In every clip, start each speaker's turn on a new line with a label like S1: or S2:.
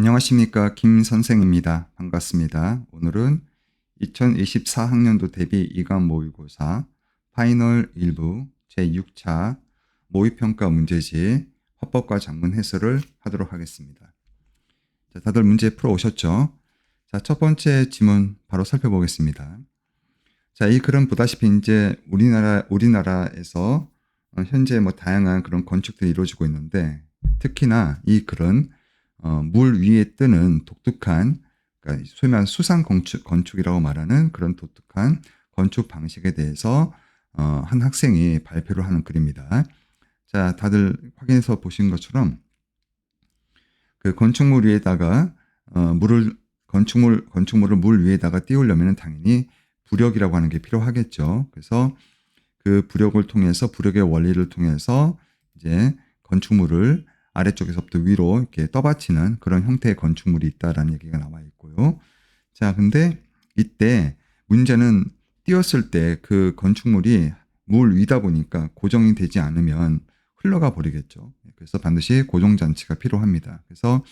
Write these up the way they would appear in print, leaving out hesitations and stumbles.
S1: 안녕하십니까. 김 선생입니다. 반갑습니다. 오늘은 2024학년도 대비 이감 모의고사 파이널 1부 제6차 모의평가 문제지 화법과 작문 해설을 하도록 하겠습니다. 자, 다들 문제 풀어 오셨죠? 자, 첫 번째 지문 바로 살펴보겠습니다. 자, 이 글은 보다시피 이제 우리나라에서 현재 다양한 그런 건축들이 이루어지고 있는데, 특히나 이 글은 물 위에 뜨는 독특한, 그러니까 소위 말하는 수상 건축이라고 말하는 그런 독특한 건축 방식에 대해서 한 학생이 발표를 하는 글입니다. 자, 다들 확인해서 보신 것처럼 그 건축물 위에다가 건축물을 물 위에다가 띄우려면 당연히 부력이라고 하는 게 필요하겠죠. 그래서 그 부력을 통해서, 부력의 원리를 통해서 이제 건축물을 아래쪽에서부터 위로 이렇게 떠받치는 그런 형태의 건축물이 있다라는 얘기가 나와 있고요. 자, 근데 이때 문제는 띄웠을 때 그 건축물이 물 위다 보니까 고정이 되지 않으면 흘러가 버리겠죠. 그래서 반드시 고정장치가 필요합니다. 그래서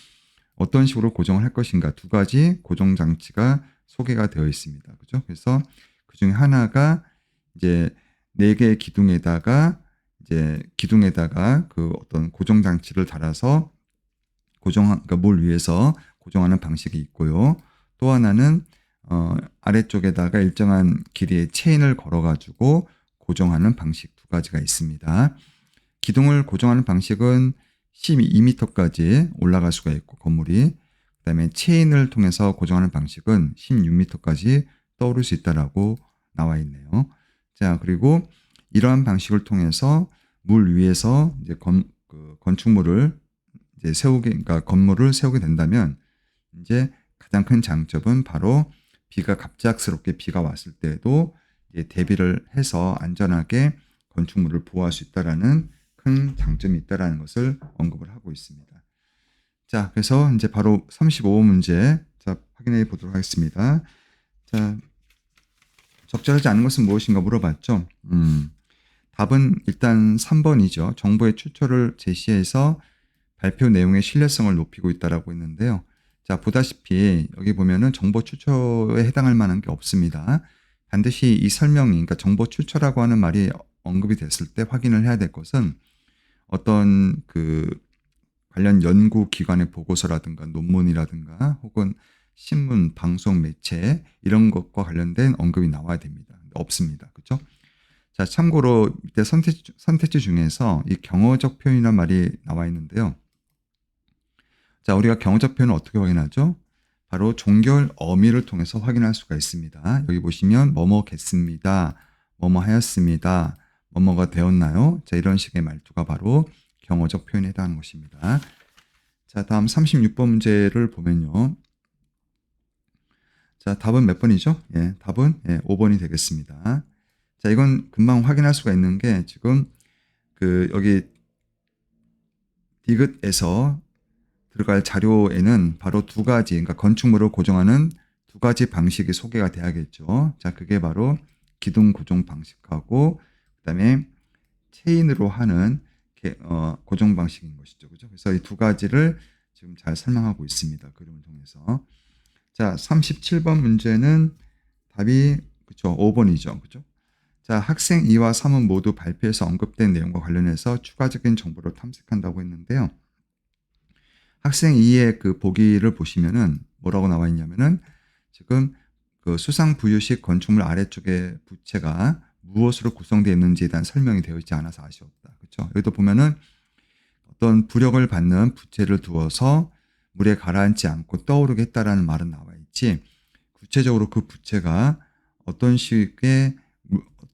S1: 어떤 식으로 고정을 할 것인가, 두 가지 고정장치가 소개가 되어 있습니다. 그죠? 그래서 그 중에 하나가 이제 4개의 기둥에다가 그 어떤 고정장치를 달아서 그러니까 물 위에서 고정하는 방식이 있고요. 또 하나는 아래쪽에다가 일정한 길이의 체인을 걸어가지고 고정하는 방식 두 가지가 있습니다. 기둥을 고정하는 방식은 12m까지 올라갈 수가 있고, 건물이. 그 다음에 체인을 통해서 고정하는 방식은 16m까지 떠오를 수 있다라고 나와 있네요. 자, 그리고 이러한 방식을 통해서 물 위에서 이제 건축물을 이제 그러니까 건물을 세우게 된다면, 이제 가장 큰 장점은 바로 갑작스럽게 비가 왔을 때도 이제 대비를 해서 안전하게 건축물을 보호할 수 있다라는 큰 장점이 있다라는 것을 언급을 하고 있습니다. 자, 그래서 이제 바로 35번 문제 확인해 보도록 하겠습니다. 자, 적절하지 않은 것은 무엇인가 물어봤죠. 답은 일단 3번이죠. 정보의 출처를 제시해서 발표 내용의 신뢰성을 높이고 있다라고 했는데요. 자, 보다시피 여기 보면은 정보 출처에 해당할 만한 게 없습니다. 반드시 이 설명이, 그러니까 정보 출처라고 하는 말이 언급이 됐을 때 확인을 해야 될 것은 어떤 그 관련 연구기관의 보고서라든가 논문이라든가 혹은 신문, 방송, 매체 이런 것과 관련된 언급이 나와야 됩니다. 없습니다. 그렇죠? 자, 참고로 밑에 선택지 중에서 이 경어적 표현이라는 말이 나와 있는데요. 자, 우리가 경어적 표현을 어떻게 확인하죠? 바로 종결 어미를 통해서 확인할 수가 있습니다. 여기 보시면 뭐뭐겠습니다, 뭐뭐 하였습니다, 뭐뭐가 되었나요? 자, 이런 식의 말투가 바로 경어적 표현에 해당하는 것입니다. 자, 다음 36번 문제를 보면요. 자, 답은 몇 번이죠? 예, 답은 5번이 되겠습니다. 자, 이건 금방 확인할 수가 있는 게 지금 여기 디귿에서 들어갈 자료에는 바로 두 가지, 그러니까 건축물을 고정하는 두 가지 방식이 소개가 돼야겠죠. 자, 그게 바로 기둥 고정 방식하고 그다음에 체인으로 하는 고정 방식인 것이죠. 그죠? 그래서 이 두 가지를 지금 잘 설명하고 있습니다. 그림을 통해서. 자, 37번 문제는 답이 그렇죠. 5번이죠. 그죠? 자, 학생 2와 3은 모두 발표에서 언급된 내용과 관련해서 추가적인 정보를 탐색한다고 했는데요. 학생 2의 그 보기를 보시면은 뭐라고 나와 있냐면은 지금 그 수상 부유식 건축물 아래쪽에 부채가 무엇으로 구성되어 있는지에 대한 설명이 되어 있지 않아서 아쉬웠다. 그렇죠? 여기도 보면은 어떤 부력을 받는 부채를 두어서 물에 가라앉지 않고 떠오르게 했다라는 말은 나와 있지, 구체적으로 그 부채가 어떤 식의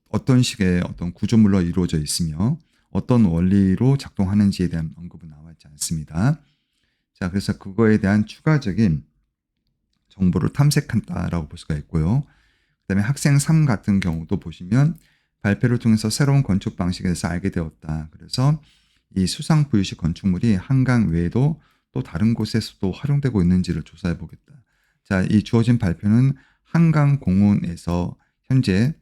S1: 어떤 구조물로 이루어져 있으며 어떤 원리로 작동하는지에 대한 언급은 나와 있지 않습니다. 자, 그래서 그거에 대한 추가적인 정보를 탐색한다라고 볼 수가 있고요. 그다음에 학생 3 같은 경우도 보시면 발표를 통해서 새로운 건축 방식에 대해서 알게 되었다. 그래서 이 수상 부유식 건축물이 한강 외에도 또 다른 곳에서도 활용되고 있는지를 조사해 보겠다. 자, 이 주어진 발표는 한강공원에서 현재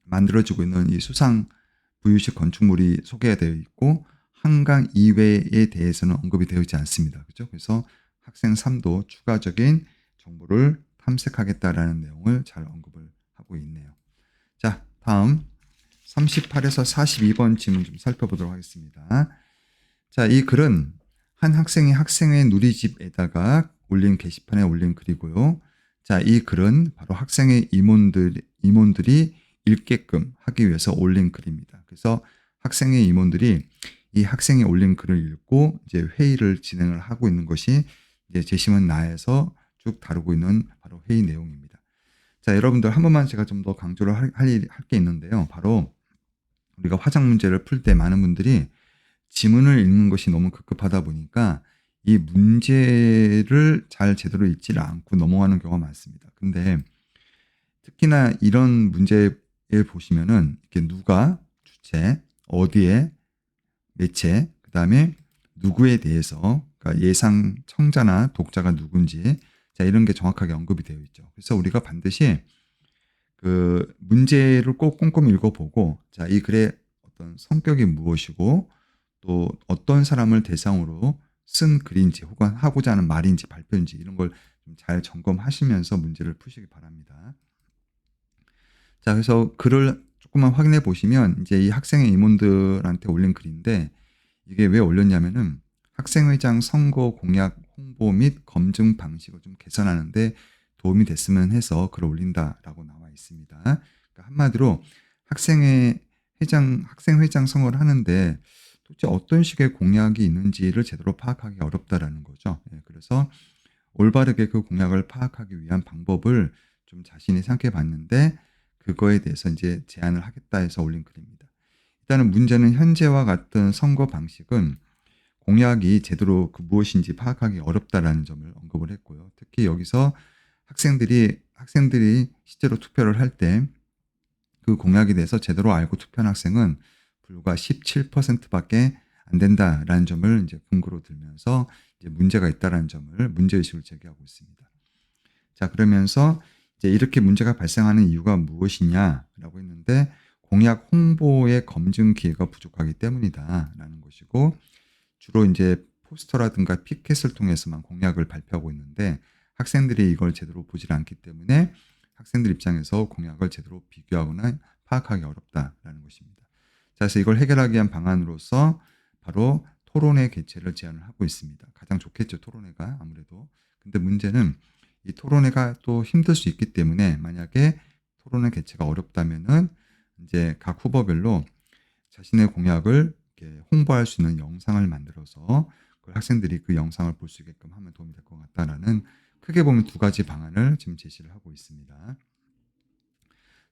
S1: 만들어지고 있는 이 수상 부유식 건축물이 소개되어 있고, 한강 이외에 대해서는 언급이 되어 있지 않습니다. 그죠? 그래서 학생 3도 추가적인 정보를 탐색하겠다라는 내용을 잘 언급을 하고 있네요. 자, 다음 38에서 42번 질문 좀 살펴보도록 하겠습니다. 자, 이 글은 한 학생이 학생회 누리집에다가 올린 게시판에 올린 글이고요. 자, 이 글은 바로 학생회 임원들이 읽게끔 하기 위해서 올린 글입니다. 그래서 학생회 임원들이 이 학생이 올린 글을 읽고 이제 회의를 진행을 하고 있는 것이 이제 제시문 나에서 쭉 다루고 있는 바로 회의 내용입니다. 자, 여러분들 한 번만 제가 좀 더 강조를 할 게 있는데요. 바로 우리가 화작 문제를 풀 때 많은 분들이 지문을 읽는 것이 너무 급급하다 보니까 이 문제를 잘 제대로 읽지를 않고 넘어가는 경우가 많습니다. 근데 특히나 이런 문제에 보시면은 이렇게 누가, 주체, 어디에, 매체, 그 다음에 누구에 대해서, 그러니까 예상 청자나 독자가 누군지, 자, 이런 게 정확하게 언급이 되어 있죠. 그래서 우리가 반드시 그 문제를 꼭 꼼꼼히 읽어보고, 자, 이 글의 어떤 성격이 무엇이고, 또 어떤 사람을 대상으로 쓴 글인지, 혹은 하고자 하는 말인지, 발표인지, 이런 걸 좀 잘 점검하시면서 문제를 푸시기 바랍니다. 자, 그래서 글을 조금만 확인해 보시면, 이제 이 학생의 임원들한테 올린 글인데, 이게 왜 올렸냐면은 학생회장 선거 공약 홍보 및 검증 방식을 좀 개선하는데 도움이 됐으면 해서 글을 올린다라고 나와 있습니다. 그러니까 한마디로 학생회장 선거를 하는데 도대체 어떤 식의 공약이 있는지를 제대로 파악하기 어렵다라는 거죠. 그래서 올바르게 그 공약을 파악하기 위한 방법을 좀 자신이 생각해 봤는데 그거에 대해서 이제 제안을 하겠다 해서 올린 글입니다. 일단은 문제는 현재와 같은 선거 방식은 공약이 제대로 그 무엇인지 파악하기 어렵다라는 점을 언급을 했고요. 특히 여기서 학생들이 실제로 투표를 할 때 그 공약에 대해서 제대로 알고 투표한 학생은 불과 17%밖에 안 된다라는 점을 이제 근거로 들면서 이제 문제가 있다라는 점을 문제의식을 제기하고 있습니다. 자, 그러면서 이제 이렇게 문제가 발생하는 이유가 무엇이냐라고 했는데 공약 홍보의 검증 기회가 부족하기 때문이다라는 것이고 주로 이제 포스터라든가 피켓을 통해서만 공약을 발표하고 있는데 학생들이 이걸 제대로 보질 않기 때문에 학생들 입장에서 공약을 제대로 비교하거나 파악하기 어렵다라는 것입니다. 자, 그래서 이걸 해결하기 위한 방안으로서 바로 토론회 개최를 제안을 하고 있습니다. 가장 좋겠죠, 토론회가 아무래도. 근데 문제는 이 토론회가 또 힘들 수 있기 때문에 만약에 토론회 개최가 어렵다면은 이제 각 후보별로 자신의 공약을 이렇게 홍보할 수 있는 영상을 만들어서 그 학생들이 그 영상을 볼 수 있게끔 하면 도움이 될 것 같다라는 크게 보면 두 가지 방안을 지금 제시를 하고 있습니다.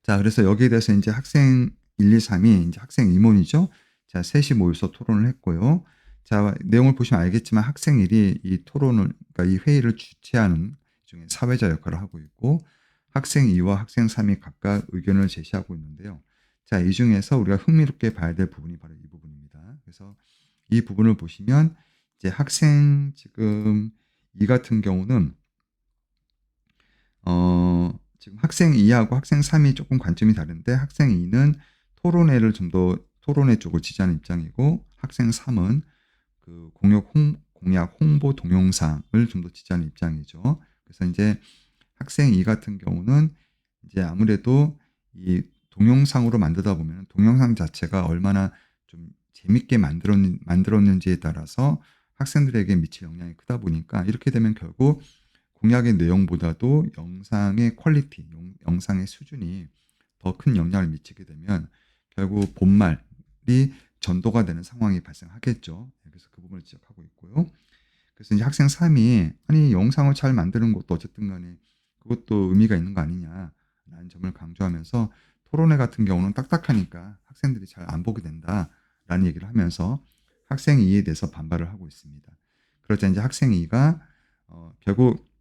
S1: 자, 그래서 여기에 대해서 이제 학생 1, 2, 3이 이제 학생 임원이죠. 자, 셋이 모여서 토론을 했고요. 자, 내용을 보시면 알겠지만 학생 1이 이 토론을, 그러니까 이 회의를 주최하는 중에 사회자 역할을 하고 있고 학생 2와 학생 3이 각각 의견을 제시하고 있는데요. 자, 이 중에서 우리가 흥미롭게 봐야 될 부분이 바로 이 부분입니다. 그래서 이 부분을 보시면 이제 학생 지금 2 같은 경우는 지금 학생 2하고 학생 3이 조금 관점이 다른데 학생 2는 토론회를 좀 더 토론회 쪽을 지지하는 입장이고 학생 3은 그 공약 홍보 동영상을 좀 더 지지하는 입장이죠. 그래서 이제 학생 2 같은 경우는 이제 아무래도 이 동영상으로 만들다 보면 동영상 자체가 얼마나 좀 재밌게 만들었는지에 따라서 학생들에게 미칠 영향이 크다 보니까 이렇게 되면 결국 공약의 내용보다도 영상의 퀄리티, 영상의 수준이 더 큰 영향을 미치게 되면 결국 본말이 전도가 되는 상황이 발생하겠죠. 그래서 그 부분을 지적하고 있고요. 그래서 이제 학생 3이 아니 영상을 잘 만드는 것도 어쨌든 간에 그것도 의미가 있는 거 아니냐라는 점을 강조하면서 토론회 같은 경우는 딱딱하니까 학생들이 잘 안 보게 된다라는 얘기를 하면서 학생 2에 대해서 반발을 하고 있습니다. 그러자 이제 학생 2가 결국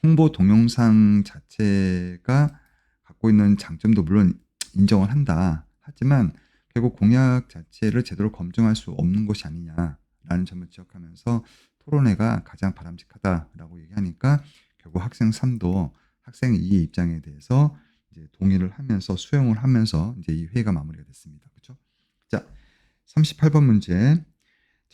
S1: 홍보 동영상 자체가 갖고 있는 장점도 물론 인정을 한다. 하지만 결국 공약 자체를 제대로 검증할 수 없는 것이 아니냐라는 점을 지적하면서 토론회가 가장 바람직하다라고 얘기하니까 결국 학생 3도 학생 2의 입장에 대해서 이제 동의를 하면서 수용을 하면서 이제 이 회의가 마무리가 됐습니다. 그렇죠? 자, 38번 문제.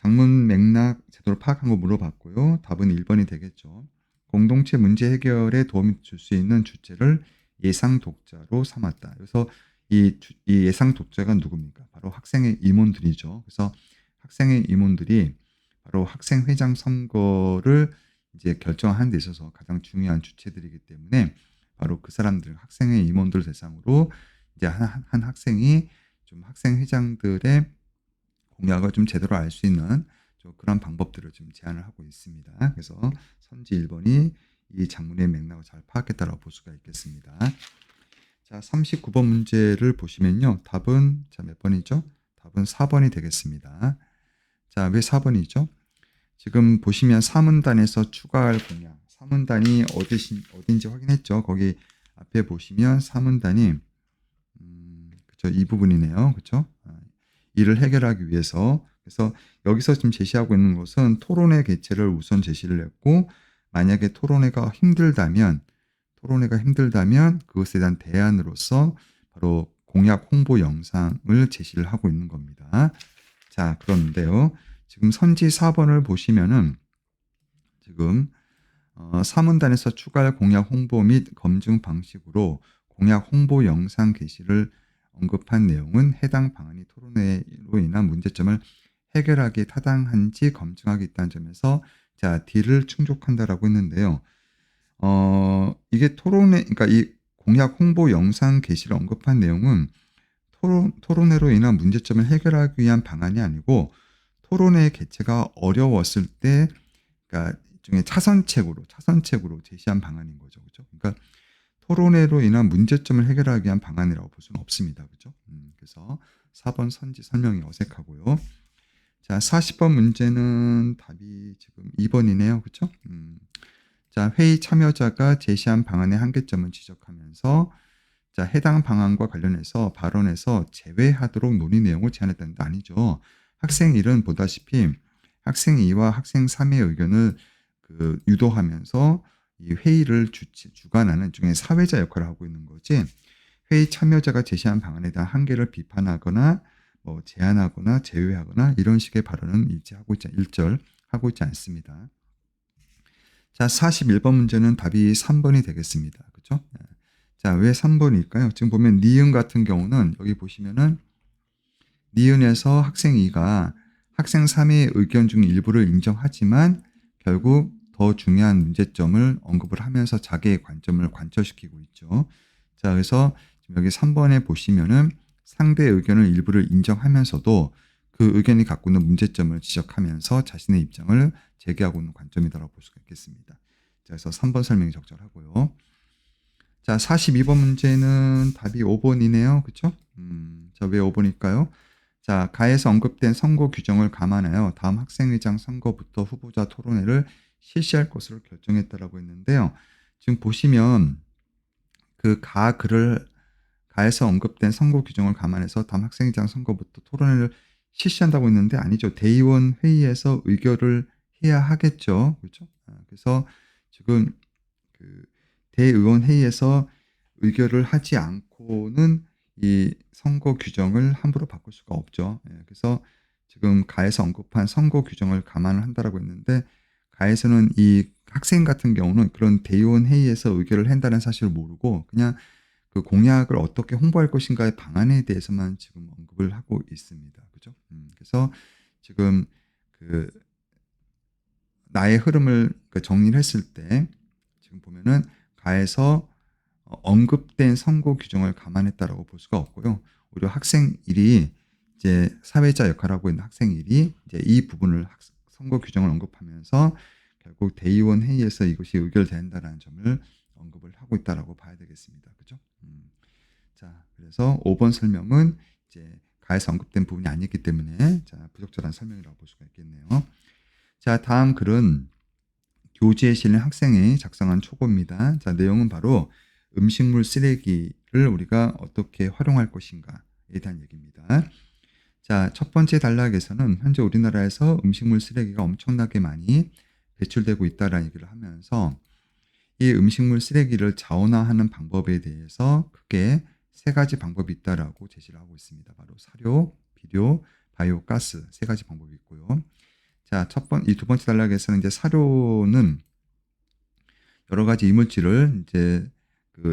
S1: 장문 맥락 제대로 파악한 거 물어봤고요. 답은 1번이 되겠죠. 공동체 문제 해결에 도움이 줄 수 있는 주체를 예상 독자로 삼았다. 그래서 이 예상 독자가 누굽니까? 바로 학생의 임원들이죠. 그래서 학생의 임원들이 바로 학생회장 선거를 이제 결정하는 데 있어서 가장 중요한 주체들이기 때문에 바로 그 사람들, 학생의 임원들 대상으로 이제 한 학생이 좀 학생회장들의 공약을 좀 제대로 알 수 있는 그런 방법들을 좀 제안을 하고 있습니다. 그래서 선지 1번이 이 장문의 맥락을 잘 파악했다라고 볼 수가 있겠습니다. 자, 39번 문제를 보시면요. 답은 몇 번이죠? 답은 4번이 되겠습니다. 자, 왜 4번이죠? 지금 보시면 사문단에서 추가할 공약, 사문단이 어딘지 확인했죠? 거기 앞에 보시면 사문단이 그쵸, 이 부분이네요. 그쵸? 이를 해결하기 위해서, 그래서 여기서 지금 제시하고 있는 것은 토론회 개최를 우선 제시를 했고, 만약에 토론회가 힘들다면 그것에 대한 대안으로서 바로 공약 홍보 영상을 제시를 하고 있는 겁니다. 자, 그런데요. 지금 선지 4번을 보시면은 지금 사문단에서 추가할 공약 홍보 및 검증 방식으로 공약 홍보 영상 게시를 언급한 내용은 해당 방안이 토론회로 인한 문제점을 해결하기에 타당한지 검증하기 있다는 점에서 자, D를 충족한다라고 했는데요. 이게 그러니까 이 공약 홍보 영상 게시를 언급한 내용은 토론회로 인한 문제점을 해결하기 위한 방안이 아니고 토론회 개최가 어려웠을 때, 그러니까 일종의 차선책으로 제시한 방안인 거죠. 그죠? 그러니까 토론회로 인한 문제점을 해결하기 위한 방안이라고 볼 수는 없습니다. 그죠? 그래서 4번 선지 설명이 어색하고요. 자, 40번 문제는 답이 지금 2번이네요. 그죠? 자, 회의 참여자가 제시한 방안의 한계점을 지적하면서 자, 해당 방안과 관련해서 발언에서 제외하도록 논의 내용을 제안했다는데 아니죠. 학생 1은 보다시피 학생 2와 학생 3의 의견을 유도하면서 이 회의를 주관하는 중에 사회자 역할을 하고 있는 거지, 회의 참여자가 제시한 방안에 대한 한계를 비판하거나 뭐 제안하거나 제외하거나 이런 식의 발언은 일절하고 있지 않습니다. 자, 41번 문제는 답이 3번이 되겠습니다. 그렇죠? 자, 왜 3번일까요? 지금 보면 니은 같은 경우는 여기 보시면은 니은에서 학생 2가 학생 3의 의견 중 일부를 인정하지만 결국 더 중요한 문제점을 언급을 하면서 자기의 관점을 관철시키고 있죠. 자, 그래서 지금 여기 3번에 보시면은 상대의 의견을 일부를 인정하면서도 그 의견이 갖고 있는 문제점을 지적하면서 자신의 입장을 제기하고 있는 관점이다라고 볼 수가 있겠습니다. 자, 그래서 3번 설명이 적절하고요. 자, 42번 문제는 답이 5번이네요. 그쵸? 자, 왜 5번일까요? 자, 가에서 언급된 선거 규정을 감안하여 다음 학생회장 선거부터 후보자 토론회를 실시할 것으로 결정했다라고 했는데요. 지금 보시면 가에서 언급된 선거 규정을 감안해서 다음 학생회장 선거부터 토론회를 실시한다고 했는데 아니죠. 대의원 회의에서 의결을 해야 하겠죠. 그렇죠? 그래서 지금 대의원 회의에서 의결을 하지 않고는 이 선거 규정을 함부로 바꿀 수가 없죠. 그래서 지금 가에서 언급한 선거 규정을 감안을 한다라고 했는데, 가에서는 이 학생 같은 경우는 그런 대의원 회의에서 의결을 한다는 사실을 모르고 그냥 그 공약을 어떻게 홍보할 것인가의 방안에 대해서만 지금 언급을 하고 있습니다. 그죠? 그래서 지금 나의 흐름을 정리를 했을 때 지금 보면은 가에서 언급된 선거 규정을 감안했다라고 볼 수가 없고요. 오히려 학생 1이 이제 사회자 역할을 하고 있는 학생 1이 이제 이 부분을 선거 규정을 언급하면서 결국 대의원 회의에서 이것이 의결된다라는 점을 언급을 하고 있다라고 봐야 되겠습니다. 그죠? 자, 그래서 5번 설명은 이제 가에서 언급된 부분이 아니기 때문에 자, 부적절한 설명이라고 볼 수가 있겠네요. 자, 다음 글은 교재에 실린 학생이 작성한 초고입니다. 자, 내용은 바로 음식물 쓰레기를 우리가 어떻게 활용할 것인가에 대한 얘기입니다. 자, 첫 번째 단락에서는 현재 우리나라에서 음식물 쓰레기가 엄청나게 많이 배출되고 있다라는 얘기를 하면서 이 음식물 쓰레기를 자원화하는 방법에 대해서 크게 세 가지 방법이 있다라고 제시를 하고 있습니다. 바로 사료, 비료, 바이오가스 세 가지 방법이 있고요. 자, 이 두 번째 단락에서는 이제 사료는 여러 가지 이물질을 이제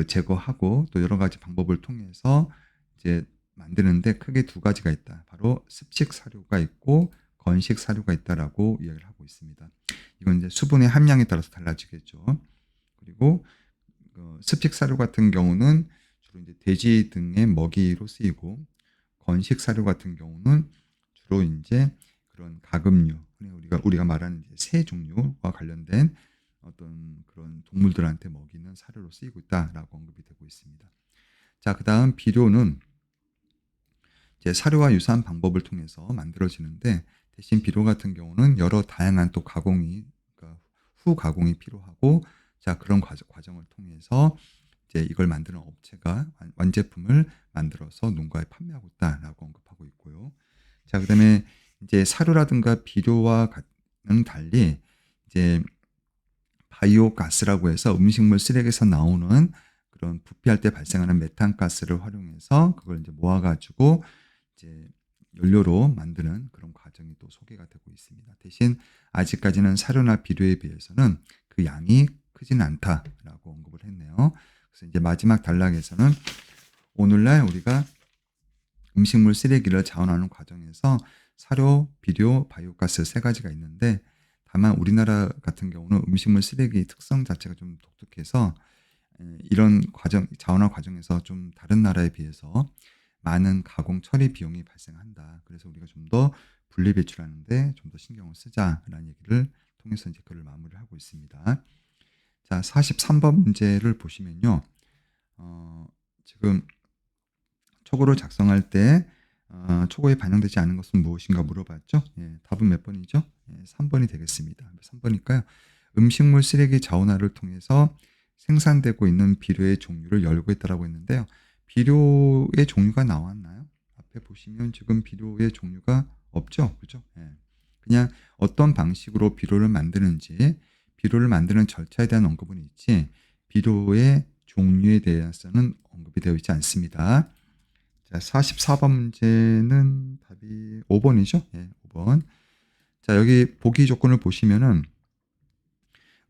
S1: 제거하고 또 여러 가지 방법을 통해서 이제 만드는데 크게 두 가지가 있다. 바로 습식 사료가 있고 건식 사료가 있다라고 이야기를 하고 있습니다. 이건 이제 수분의 함량에 따라서 달라지겠죠. 그리고 습식 사료 같은 경우는 주로 이제 돼지 등의 먹이로 쓰이고 건식 사료 같은 경우는 주로 이제 그런 가금류, 우리가 말하는 이제 새 종류와 관련된 어떤 그런 동물들한테 먹이는 사료로 쓰이고 있다라고 언급이 되고 있습니다. 자, 그다음 비료는 이제 사료와 유사한 방법을 통해서 만들어지는데 대신 비료 같은 경우는 여러 다양한 또 가공이 그러니까 후 가공이 필요하고 자, 그런 과정을 통해서 이제 이걸 만드는 업체가 완제품을 만들어서 농가에 판매하고 있다라고 언급하고 있고요. 자, 그다음에 이제 사료라든가 비료와는 달리 이제 바이오 가스라고 해서 음식물 쓰레기에서 나오는 그런 부피할 때 발생하는 메탄 가스를 활용해서 그걸 이제 모아가지고 이제 연료로 만드는 그런 과정이 또 소개가 되고 있습니다. 대신 아직까지는 사료나 비료에 비해서는 그 양이 크지는 않다라고 언급을 했네요. 그래서 이제 마지막 단락에서는 오늘날 우리가 음식물 쓰레기를 자원하는 과정에서 사료, 비료, 바이오가스 세 가지가 있는데 다만 우리나라 같은 경우는 음식물 쓰레기 특성 자체가 좀 독특해서 이런 자원화 과정에서 좀 다른 나라에 비해서 많은 가공 처리 비용이 발생한다. 그래서 우리가 좀 더 분리 배출하는데 좀 더 신경을 쓰자라는 얘기를 통해서 이제 글을 마무리하고 있습니다. 자, 43번 문제를 보시면요. 지금 초고를 작성할 때 초고에 반영되지 않은 것은 무엇인가 물어봤죠. 예, 답은 몇 번이죠? 예, 3번이 되겠습니다. 3번이니까요. 음식물 쓰레기 자원화를 통해서 생산되고 있는 비료의 종류를 열거했다라고 했는데요. 비료의 종류가 나왔나요? 앞에 보시면 지금 비료의 종류가 없죠. 그죠? 예. 그냥 어떤 방식으로 비료를 만드는지, 비료를 만드는 절차에 대한 언급은 있지, 비료의 종류에 대해서는 언급이 되어 있지 않습니다. 자, 44번 문제는 답이 5번이죠? 예, 5번. 자, 여기 보기 조건을 보시면은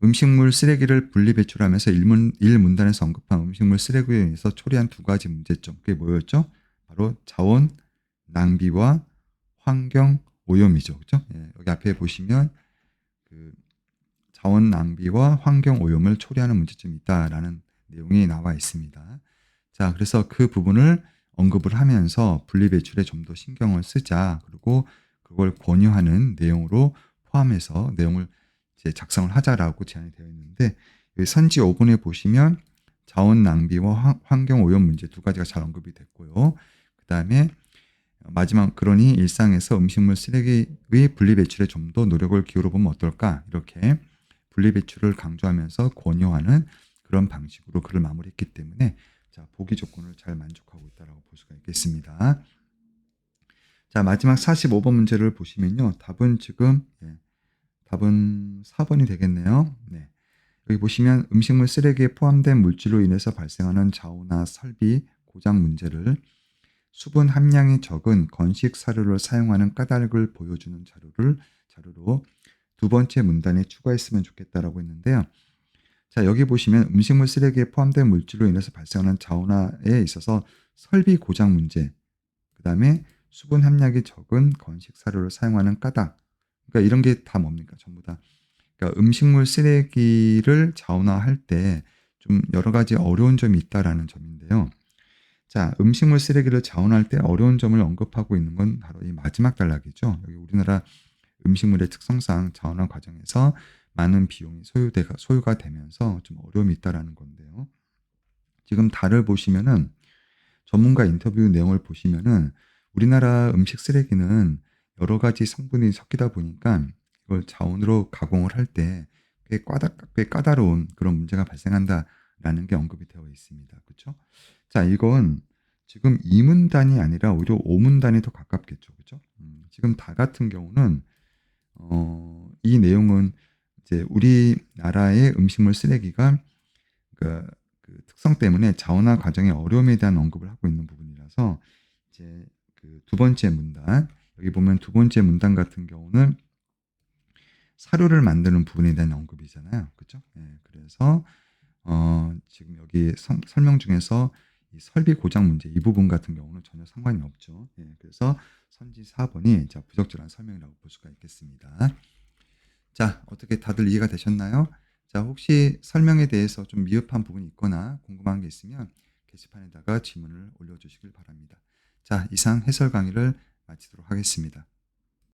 S1: 음식물 쓰레기를 분리 배출하면서 1문단에서 언급한 음식물 쓰레기에 의해서 초래한 두 가지 문제점. 그게 뭐였죠? 바로 자원 낭비와 환경 오염이죠. 그죠? 예, 여기 앞에 보시면 그 자원 낭비와 환경 오염을 초래하는 문제점이 있다라는 내용이 나와 있습니다. 자, 그래서 그 부분을 언급을 하면서 분리배출에 좀 더 신경을 쓰자. 그리고 그걸 권유하는 내용으로 포함해서 내용을 이제 작성을 하자라고 제안이 되어 있는데 여기 선지 5번에 보시면 자원 낭비와 환경 오염 문제 두 가지가 잘 언급이 됐고요. 그 다음에 마지막 그러니 일상에서 음식물 쓰레기의 분리배출에 좀 더 노력을 기울여보면 어떨까 이렇게 분리배출을 강조하면서 권유하는 그런 방식으로 글을 마무리했기 때문에 자, 보기 조건을 잘 만족하고 있다고 볼 수가 있겠습니다. 자, 마지막 45번 문제를 보시면요. 답은 지금 답은 4번이 되겠네요. 네. 여기 보시면 음식물 쓰레기에 포함된 물질로 인해서 발생하는 자원화 설비 고장 문제를 수분 함량이 적은 건식 사료를 사용하는 까닭을 보여주는 자료로 두 번째 문단에 추가했으면 좋겠다라고 했는데요. 자, 여기 보시면 음식물 쓰레기에 포함된 물질로 인해서 발생하는 자원화에 있어서 설비 고장 문제, 그 다음에 수분 함량이 적은 건식 사료를 사용하는 까닭. 그러니까 이런 게 다 뭡니까? 전부 다. 그러니까 음식물 쓰레기를 자원화할 때 좀 여러 가지 어려운 점이 있다라는 점인데요. 자, 음식물 쓰레기를 자원할 때 어려운 점을 언급하고 있는 건 바로 이 마지막 단락이죠. 여기 우리나라 음식물의 특성상 자원화 과정에서 많은 비용이 소요가 되면서 좀 어려움이 있다라는 건데요. 지금 달을 보시면은 전문가 인터뷰 내용을 보시면은 우리나라 음식 쓰레기는 여러 가지 성분이 섞이다 보니까 이걸 자원으로 가공을 할 때 꽤 까다로운 그런 문제가 발생한다라는 게 언급이 되어 있습니다. 그렇죠? 자, 이건 지금 2문단이 아니라 오히려 5문단이 더 가깝겠죠. 그렇죠? 지금 다 같은 경우는 이 내용은 이제 우리나라의 음식물 쓰레기가 그 특성 때문에 자원화 과정의 어려움에 대한 언급을 하고 있는 부분이라서 이제 그 두 번째 문단 여기 보면 두 번째 문단 같은 경우는 사료를 만드는 부분에 대한 언급이잖아요. 그죠? 예, 그래서 지금 여기 설명 중에서 이 설비 고장 문제 이 부분 같은 경우는 전혀 상관이 없죠. 예, 그래서 선지 4번이 자, 부적절한 설명이라고 볼 수가 있겠습니다. 자, 어떻게 다들 이해가 되셨나요? 자, 혹시 설명에 대해서 좀 미흡한 부분이 있거나 궁금한 게 있으면 게시판에다가 질문을 올려주시길 바랍니다. 자, 이상 해설 강의를 마치도록 하겠습니다.